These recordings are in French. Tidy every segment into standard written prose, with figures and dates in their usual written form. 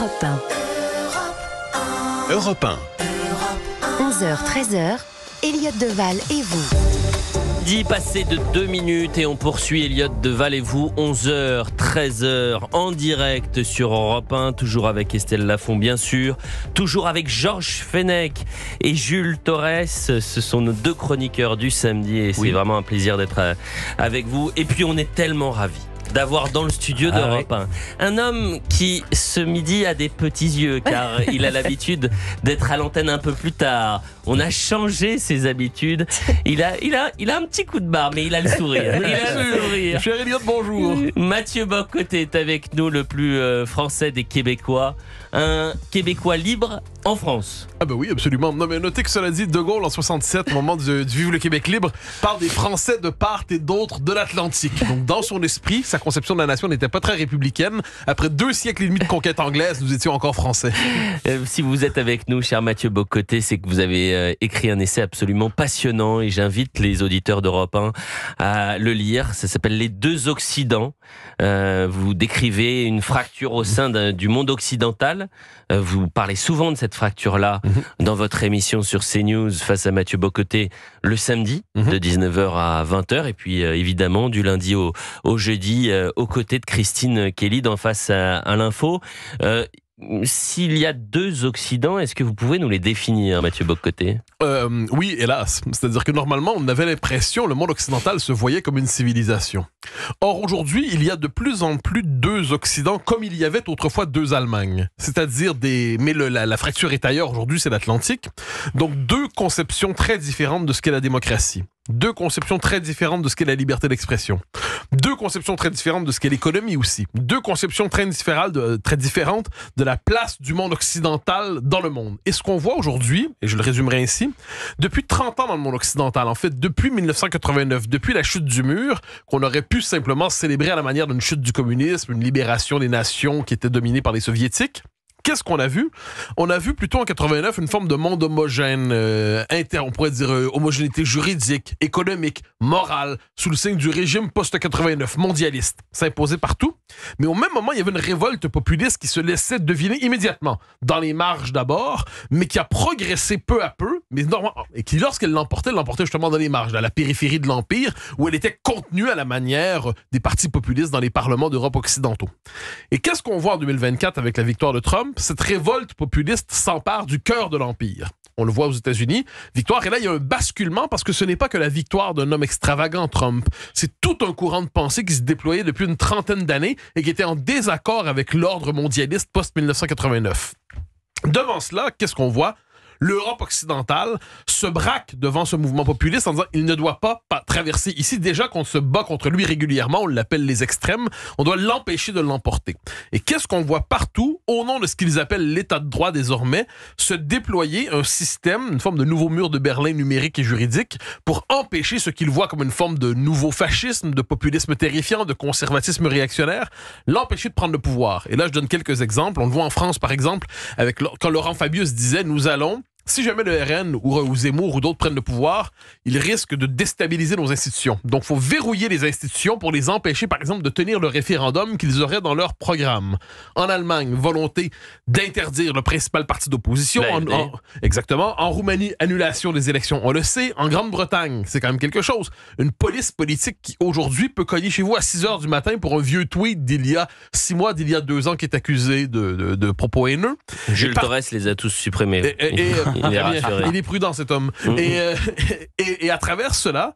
Europe 1. Europe 1. 11h-13h, Elliot Deval et vous. 10 passé de 2 minutes et on poursuit Elliot Deval et vous, 11h, 13h en direct sur Europe 1, toujours avec Estelle Lafont bien sûr, toujours avec Georges Fenech et Jules Torres, ce sont nos deux chroniqueurs du samedi et c'est vraiment un plaisir d'être avec vous et puis on est tellement ravis d'avoir dans le studio d'Europe 1 un homme qui ce midi a des petits yeux car il a l'habitude d'être à l'antenne un peu plus tard. On a changé ses habitudes. Il a un petit coup de barre mais il a le sourire. Il a le sourire. Cher Elliot, bonjour. Mathieu Bock-Côté est avec nous, le plus français des Québécois. Un Québécois libre en France. Ah ben oui, absolument. Non mais notez que cela dit, De Gaulle en 67, au moment du Vive le Québec libre, parle des Français de part et d'autre de l'Atlantique. Donc dans son esprit, sa conception de la nation n'était pas très républicaine. Après 2 siècles et demi de conquête anglaise, nous étions encore français. Si vous êtes avec nous, cher Mathieu Bock-Côté, c'est que vous avez écrit un essai absolument passionnant et j'invite les auditeurs d'Europe 1 à le lire. Ça s'appelle Les deux Occidents. Vous décrivez une fracture au sein du monde occidental. Vous parlez souvent de cette fracture-là dans votre émission sur CNews face à Mathieu Bock-Côté le samedi de 19h à 20h et puis évidemment du lundi au jeudi aux côtés de Christine Kelly dans Face à l'info. S'il y a 2 Occidents, est-ce que vous pouvez nous les définir, Mathieu Bock-Côté ? Oui, hélas. C'est-à-dire que normalement, on avait l'impression, le monde occidental se voyait comme une civilisation. Or, aujourd'hui, il y a de plus en plus 2 Occidents, comme il y avait autrefois 2 Allemagnes. C'est-à-dire mais la fracture est ailleurs, aujourd'hui, c'est l'Atlantique. Donc, 2 conceptions très différentes de ce qu'est la démocratie. 2 conceptions très différentes de ce qu'est la liberté d'expression. 2 conceptions très différentes de ce qu'est l'économie aussi. 2 conceptions très différentes de la place du monde occidental dans le monde. Et ce qu'on voit aujourd'hui, et je le résumerai ainsi, depuis 30 ans dans le monde occidental, en fait, depuis 1989, depuis la chute du mur, qu'on aurait pu simplement célébrer à la manière d'une chute du communisme, une libération des nations qui étaient dominées par les soviétiques, qu'est-ce qu'on a vu? On a vu plutôt en 89 une forme de monde homogène, on pourrait dire homogénéité juridique, économique, morale, sous le signe du régime post-89 mondialiste, s'imposait partout. Mais au même moment, il y avait une révolte populiste qui se laissait deviner immédiatement, dans les marges d'abord, mais qui a progressé peu à peu, et qui, lorsqu'elle l'emportait justement dans les marges, à la périphérie de l'Empire, où elle était contenue à la manière des partis populistes dans les parlements d'Europe occidentaux. Et qu'est-ce qu'on voit en 2024 avec la victoire de Trump? Cette révolte populiste s'empare du cœur de l'Empire. On le voit aux États-Unis, victoire, et là il y a un basculement parce que ce n'est pas que la victoire d'un homme extravagant, Trump. C'est tout un courant de pensée qui se déployait depuis une trentaine d'années et qui était en désaccord avec l'ordre mondialiste post-1989. Devant cela, qu'est-ce qu'on voit? L'Europe occidentale se braque devant ce mouvement populiste en disant il ne doit pas traverser ici. Déjà qu'on se bat contre lui régulièrement, on l'appelle les extrêmes, on doit l'empêcher de l'emporter. Et qu'est-ce qu'on voit partout, au nom de ce qu'ils appellent l'état de droit désormais, se déployer un système, une forme de nouveau mur de Berlin numérique et juridique pour empêcher ce qu'ils voient comme une forme de nouveau fascisme, de populisme terrifiant, de conservatisme réactionnaire, l'empêcher de prendre le pouvoir. Et là, je donne quelques exemples. On le voit en France, par exemple, quand Laurent Fabius disait « Nous allons... » Si jamais le RN ou Zemmour ou d'autres prennent le pouvoir, ils risquent de déstabiliser nos institutions. Donc, il faut verrouiller les institutions pour les empêcher, par exemple, de tenir le référendum qu'ils auraient dans leur programme. En Allemagne, volonté d'interdire le principal parti d'opposition. Exactement. En Roumanie, annulation des élections. On le sait. En Grande-Bretagne, c'est quand même quelque chose. Une police politique qui, aujourd'hui, peut cogner chez vous à 6 heures du matin pour un vieux tweet d'il y a 6 mois, d'il y a 2 ans, qui est accusé de propos haineux. Jules Torres les a tous supprimés. Il est prudent, cet homme. Et à travers cela,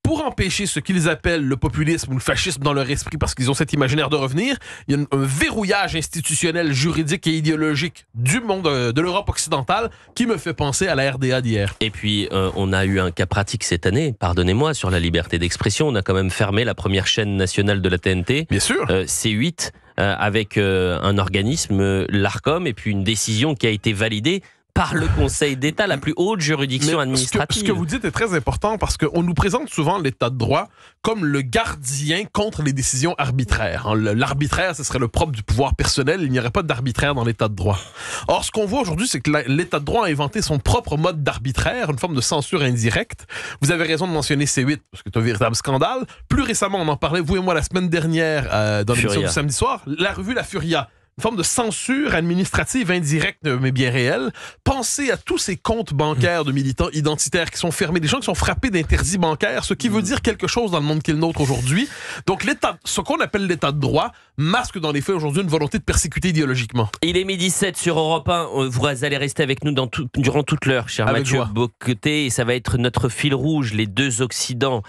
pour empêcher ce qu'ils appellent le populisme ou le fascisme dans leur esprit, parce qu'ils ont cet imaginaire de revenir, il y a un verrouillage institutionnel, juridique et idéologique du monde de l'Europe occidentale qui me fait penser à la RDA d'hier. Et puis, on a eu un cas pratique cette année, pardonnez-moi, sur la liberté d'expression. On a quand même fermé la première chaîne nationale de la TNT. Bien sûr. C8, avec un organisme, l'ARCOM, et puis une décision qui a été validée par le Conseil d'État, la plus haute juridiction administrative. Ce que vous dites est très important parce qu'on nous présente souvent l'État de droit comme le gardien contre les décisions arbitraires. L'arbitraire, ce serait le propre du pouvoir personnel. Il n'y aurait pas d'arbitraire dans l'État de droit. Or, ce qu'on voit aujourd'hui, c'est que l'État de droit a inventé son propre mode d'arbitraire, une forme de censure indirecte. Vous avez raison de mentionner C8, parce que c'est un véritable scandale. Plus récemment, on en parlait, vous et moi, la semaine dernière, dans l'émission du samedi soir, la revue La Furia. forme de censure administrative indirecte, mais bien réelle. Pensez à tous ces comptes bancaires de militants identitaires qui sont fermés, des gens qui sont frappés d'interdits bancaires, ce qui veut dire quelque chose dans le monde qui est le nôtre aujourd'hui. Donc, ce qu'on appelle l'état de droit masque dans les faits aujourd'hui une volonté de persécuter idéologiquement. Il est 12h07 sur Europe 1. Vous allez rester avec nous durant toute l'heure, cher Avec Mathieu joie. Bock-Côté. Et ça va être notre fil rouge, les deux Occidents.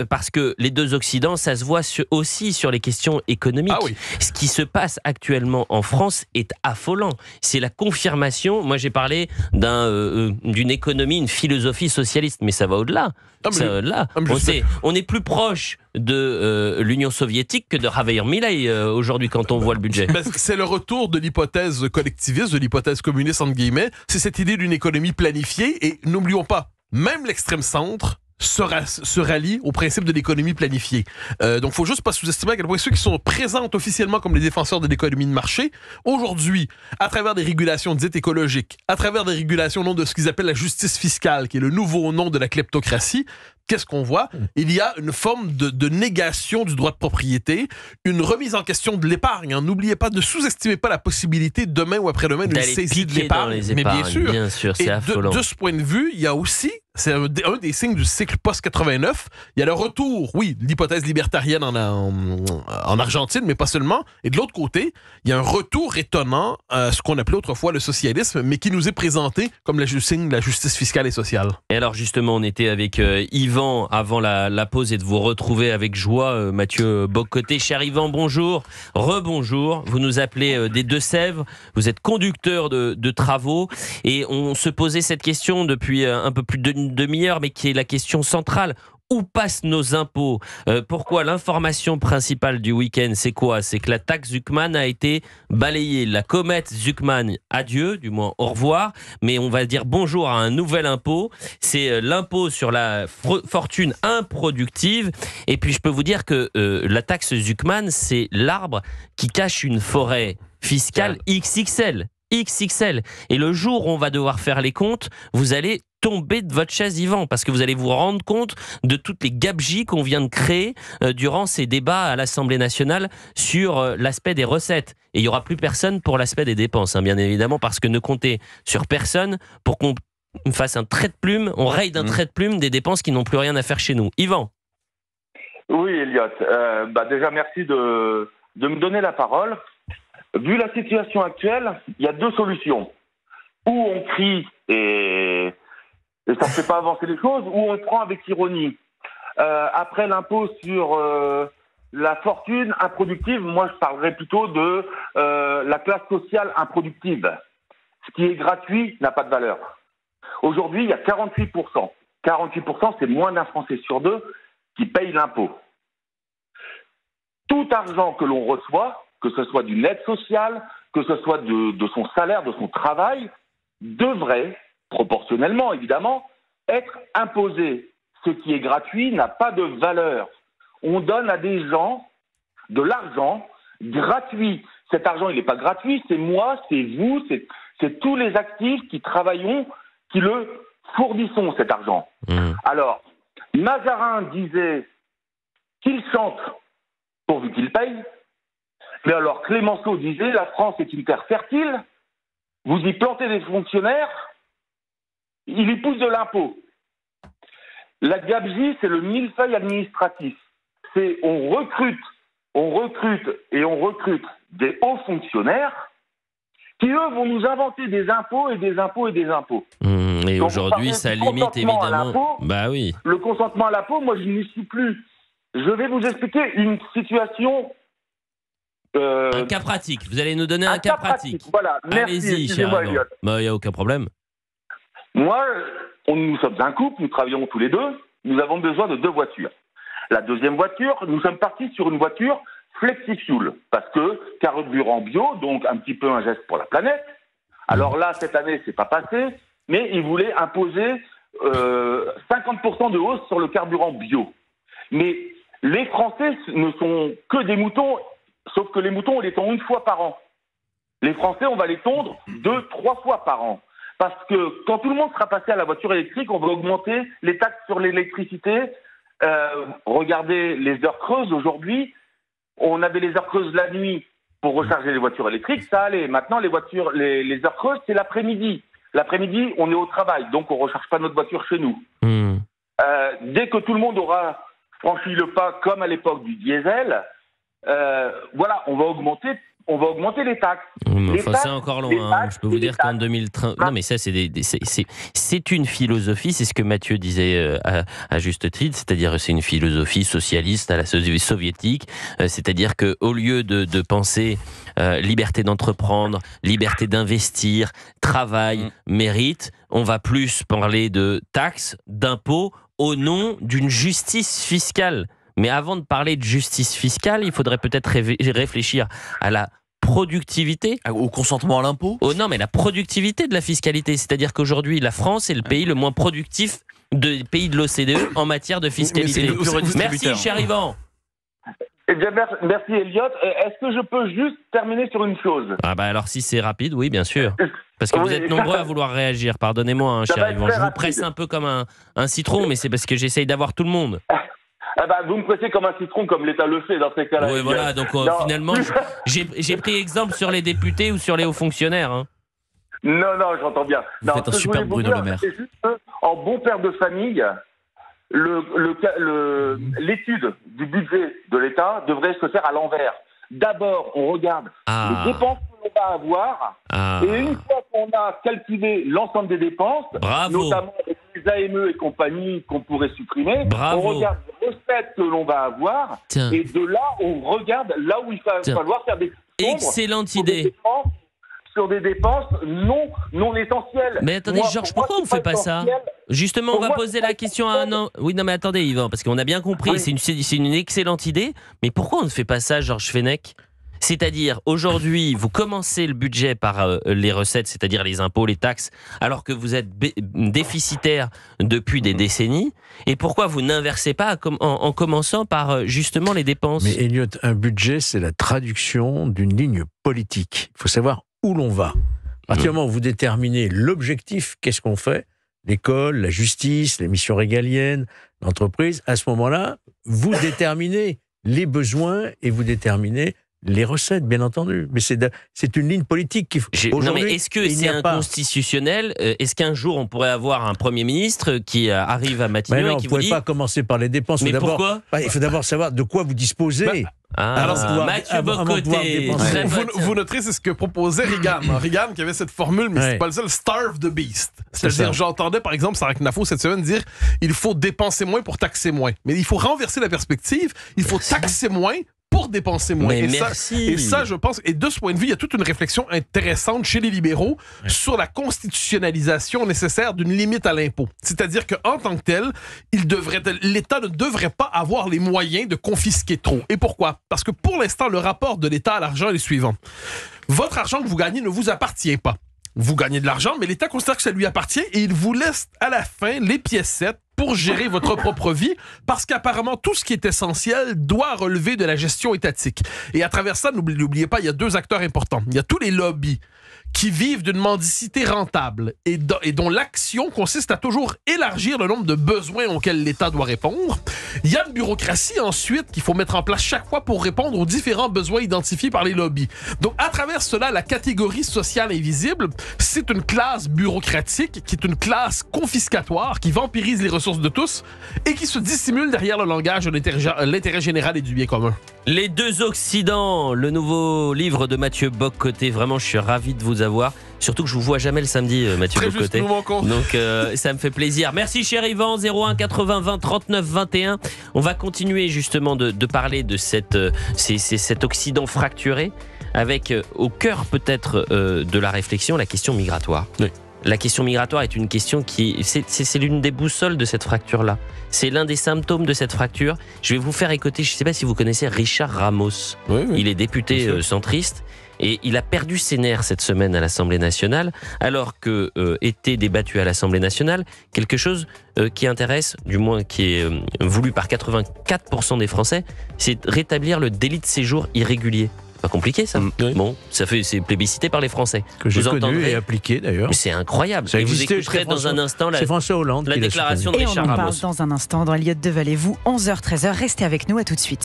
Parce que les deux Occidents, ça se voit aussi sur les questions économiques. Ah oui. Ce qui se passe actuellement en France est affolant. C'est la confirmation. Moi, j'ai parlé d'une économie, une philosophie socialiste, mais ça va au-delà. On est plus proche de l'Union soviétique que de Javier Milei aujourd'hui quand on voit le budget. Ben, c'est le retour de l'hypothèse collectiviste, de l'hypothèse communiste entre guillemets. C'est cette idée d'une économie planifiée et n'oublions pas, même l'extrême centre se rallie au principe de l'économie planifiée. Donc, faut juste pas sous-estimer à quel point ceux qui sont présents officiellement comme les défenseurs de l'économie de marché, aujourd'hui, à travers des régulations dites écologiques, à travers des régulations au nom de ce qu'ils appellent la justice fiscale, qui est le nouveau nom de la kleptocratie, qu'est-ce qu'on voit? Il y a une forme de négation du droit de propriété, une remise en question de l'épargne. N'oubliez pas, ne sous-estimez pas la possibilité demain ou après-demain d'une saisie de l'épargne. Mais bien sûr, c'est affolant. De ce point de vue, il y a aussi, c'est un des signes du cycle post-89, il y a le retour, oui, de l'hypothèse libertarienne en Argentine, mais pas seulement. Et de l'autre côté, il y a un retour étonnant à ce qu'on appelait autrefois le socialisme, mais qui nous est présenté comme le signe de la justice fiscale et sociale. Et alors justement, on était avec Yvan avant la pause et de vous retrouver avec joie, Mathieu Bock-Côté. Cher Yvan, bonjour, rebonjour. Vous nous appelez des Deux-Sèvres, vous êtes conducteur de travaux et on se posait cette question depuis un peu plus d'une demi-heure, mais qui est la question centrale. Où passent nos impôts? Pourquoi l'information principale du week-end, c'est quoi? C'est que la taxe Zuckman a été balayée. La comète Zuckman, adieu, du moins au revoir, mais on va dire bonjour à un nouvel impôt. C'est l'impôt sur la fortune improductive. Et puis je peux vous dire que la taxe Zuckman, c'est l'arbre qui cache une forêt fiscale XXL. Et le jour où on va devoir faire les comptes, vous allez tomber de votre chaise, Yvan, parce que vous allez vous rendre compte de toutes les gabegies qu'on vient de créer durant ces débats à l'Assemblée nationale sur l'aspect des recettes. Et il n'y aura plus personne pour l'aspect des dépenses, hein, bien évidemment, parce que ne comptez sur personne pour qu'on fasse un trait de plume, on raye d'un trait de plume des dépenses qui n'ont plus rien à faire chez nous. Yvan. Oui, Elliot. Déjà, merci de me donner la parole. Vu la situation actuelle, il y a deux solutions. Ou on crie et ça ne fait pas avancer les choses, ou on prend avec ironie. Après l'impôt sur la fortune improductive, moi je parlerais plutôt de la classe sociale improductive. Ce qui est gratuit n'a pas de valeur. Aujourd'hui, il y a 48%. 48%, c'est moins d'un Français sur deux qui paye l'impôt. Tout argent que l'on reçoit, que ce soit d'une aide sociale, que ce soit de son salaire, de son travail, devrait, proportionnellement évidemment, être imposé. Ce qui est gratuit n'a pas de valeur. On donne à des gens de l'argent gratuit. Cet argent, il n'est pas gratuit, c'est moi, c'est vous, c'est tous les actifs qui travaillons, qui le fournissons, cet argent. Alors, Mazarin disait qu'il chante pourvu qu'il paye. Mais alors, Clémenceau disait, la France est une terre fertile, vous y plantez des fonctionnaires, il y pousse de l'impôt. La gabegie, c'est le millefeuille administratif. C'est on recrute des hauts fonctionnaires qui, eux, vont nous inventer des impôts et des impôts et des impôts. Et donc, aujourd'hui, ça limite évidemment... Bah oui. Le consentement à l'impôt, moi, je n'y suis plus. Je vais vous expliquer une situation... Un cas pratique. Vous allez nous donner un cas pratique. Voilà. Merci. Allez-y, cher Yvan. Il n'y a aucun problème. Moi, nous sommes un couple, nous travaillons tous les deux, nous avons besoin de 2 voitures. La deuxième voiture, nous sommes partis sur une voiture flexi-fuel, parce que carburant bio, donc un petit peu un geste pour la planète. Alors là, cette année, c'est pas passé, mais ils voulaient imposer 50% de hausse sur le carburant bio. Mais les Français ne sont que des moutons, sauf que les moutons, on les tond 1 fois par an. Les Français, on va les tondre 2-3 fois par an. Parce que quand tout le monde sera passé à la voiture électrique, on va augmenter les taxes sur l'électricité. Regardez les heures creuses aujourd'hui. On avait les heures creuses la nuit. pour recharger les voitures électriques, ça allait. Maintenant, les heures creuses, c'est l'après-midi. L'après-midi, on est au travail, donc on recharge pas notre voiture chez nous. Dès que tout le monde aura franchi le pas, comme à l'époque du diesel, voilà, on va augmenter les taxes. Enfin, c'est encore loin. Je peux vous dire qu'en 2030... Non, mais ça, c'est une philosophie, c'est ce que Mathieu disait à juste titre, c'est-à-dire c'est une philosophie socialiste à la soviétique, c'est-à-dire qu'au lieu de penser liberté d'entreprendre, liberté d'investir, travail, mérite, on va plus parler de taxes, d'impôts, au nom d'une justice fiscale. Mais avant de parler de justice fiscale, il faudrait peut-être réfléchir à la productivité. Au consentement à l'impôt ? Non, mais la productivité de la fiscalité. C'est-à-dire qu'aujourd'hui, la France est le pays le moins productif des pays de l'OCDE en matière de fiscalité. Merci, cher Yvan. Eh bien, merci Elliot. Est-ce que je peux juste terminer sur une chose ? Ah bah alors si c'est rapide, oui, bien sûr. Parce que vous êtes nombreux à vouloir réagir. Pardonnez-moi, hein, cher Yvan. Je vous presse un peu comme un citron, mais c'est parce que j'essaye d'avoir tout le monde. Vous me pressez comme un citron, comme l'État le fait dans ces cas-là. Oui, voilà. Donc finalement, j'ai pris exemple sur les députés ou sur les hauts fonctionnaires. Hein. Non, j'entends bien. Vous faites un super Bruno Le Maire. C'est juste en bon père de famille, l'étude du budget de l'État devrait se faire à l'envers. D'abord, on regarde les dépenses que l'on va avoir, et une fois qu'on a calculé l'ensemble des dépenses, notamment les AME et compagnie qu'on pourrait supprimer, on regarde les recettes que l'on va avoir, et de là, on regarde là où il va falloir faire des excellente idée. Sur des dépenses non essentielles. Mais attendez, Georges, pourquoi on ne fait pas ça ? Justement, on va poser la question à un an. Oui, non, mais attendez, Yvan, parce qu'on a bien compris, c'est une excellente idée, mais pourquoi on ne fait pas ça, Georges Fenech ? C'est-à-dire, aujourd'hui, vous commencez le budget par les recettes, c'est-à-dire les impôts, les taxes, alors que vous êtes déficitaire depuis des décennies. Et pourquoi vous n'inversez pas en commençant par justement les dépenses ? Mais Elliot, un budget, c'est la traduction d'une ligne politique. Il faut savoir où l'on va. À partir du moment où vous déterminez l'objectif, qu'est-ce qu'on fait ? L'école, la justice, les missions régaliennes, l'entreprise, à ce moment-là, vous déterminez les besoins et vous déterminez les recettes, bien entendu. Mais c'est une ligne politique qu'il faut... Non, mais est-ce que c'est inconstitutionnel ? Est-ce qu'un jour, on pourrait avoir un Premier ministre qui arrive à Matignon et qui vous dit... On ne pourrait pas commencer par les dépenses. Mais pourquoi ? Il faut d'abord savoir de quoi vous disposez. Mathieu Bock-Côté. Vous noterez, c'est ce que proposait Reagan. Reagan qui avait cette formule, mais c'est pas le seul, starve the beast. C'est-à-dire, j'entendais par exemple Sarah Knafo cette semaine dire il faut dépenser moins pour taxer moins. Mais il faut renverser la perspective, il faut taxer moins pour dépenser moins. Et ça, je pense, et de ce point de vue, il y a toute une réflexion intéressante chez les libéraux sur la constitutionnalisation nécessaire d'une limite à l'impôt. C'est-à-dire qu'en tant que tel, l'État ne devrait pas avoir les moyens de confisquer trop. Et pourquoi? Parce que pour l'instant, le rapport de l'État à l'argent est le suivant. Votre argent que vous gagnez ne vous appartient pas. Vous gagnez de l'argent, mais l'État considère que ça lui appartient et il vous laisse à la fin les piécettes pour gérer votre propre vie, parce qu'apparemment, tout ce qui est essentiel doit relever de la gestion étatique. Et à travers ça, n'oubliez pas, il y a deux acteurs importants. Il y a tous les lobbies qui vivent d'une mendicité rentable et dont l'action consiste à toujours élargir le nombre de besoins auxquels l'État doit répondre. Il y a une bureaucratie ensuite qu'il faut mettre en place chaque fois pour répondre aux différents besoins identifiés par les lobbies. Donc à travers cela, la catégorie sociale invisible, c'est une classe bureaucratique qui est une classe confiscatoire qui vampirise les ressources de tous et qui se dissimule derrière le langage de l'intérêt général et du bien commun. Les deux Occidents, le nouveau livre de Mathieu Bock-Côté. Vraiment, je suis ravi de vous avoir. Surtout que je vous vois jamais le samedi, Mathieu Bock-Côté. Donc, ça me fait plaisir. Merci, cher Yvan. 01 80 20 39 21. On va continuer justement de parler de cet Occident fracturé, avec au cœur peut-être de la réflexion la question migratoire. Oui. La question migratoire est une question c'est l'une des boussoles de cette fracture-là. C'est l'un des symptômes de cette fracture. Je vais vous faire écouter, je ne sais pas si vous connaissez Richard Ramos. Oui. Il est député centriste et il a perdu ses nerfs cette semaine à l'Assemblée nationale, alors que était débattu à l'Assemblée nationale quelque chose qui intéresse, du moins qui est voulu par 84% des Français, c'est rétablir le délit de séjour irrégulier. Pas compliqué ça. Oui. Bon, c'est plébiscité par les Français. Que j'ai connu et appliqué d'ailleurs. C'est incroyable. Et vous écouterez dans un instant la déclaration de Richard Ramos. Et on en parle dans un instant dans Elliot Deval et vous, 11h-13h. Restez avec nous, à tout de suite.